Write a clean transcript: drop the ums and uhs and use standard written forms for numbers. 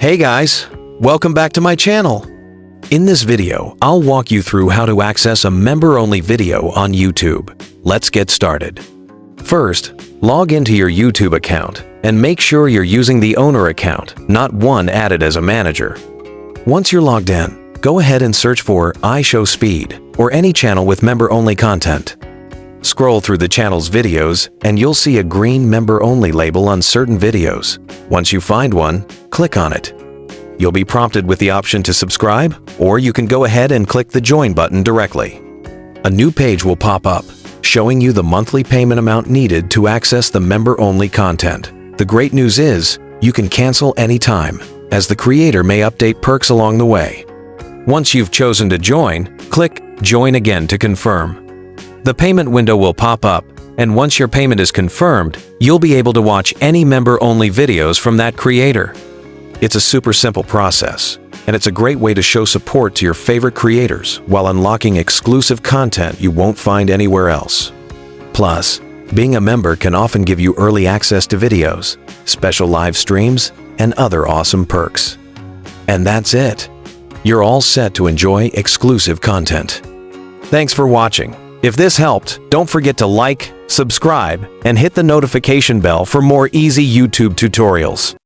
Hey guys, welcome back to my channel. In this video, I'll walk you through how to access a member-only video on YouTube. Let's get started. First, log into your YouTube account and make sure you're using the owner account, not one added as a manager. Once you're logged in, go ahead and search for iShowSpeed or any channel with member-only content. Scroll through the channel's videos and you'll see a green member-only label on certain videos. Once you find one, click on it. You'll be prompted with the option to subscribe, or you can go ahead and click the join button directly. A new page will pop up, showing you the monthly payment amount needed to access the member-only content. The great news is, you can cancel anytime, as the creator may update perks along the way. Once you've chosen to join, click Join Again to confirm. The payment window will pop up, and once your payment is confirmed, you'll be able to watch any member-only videos from that creator. It's a super simple process, and it's a great way to show support to your favorite creators while unlocking exclusive content you won't find anywhere else. Plus, being a member can often give you early access to videos, special live streams, and other awesome perks. And that's it. You're all set to enjoy exclusive content. Thanks for watching. If this helped, don't forget to like, subscribe, and hit the notification bell for more easy YouTube tutorials.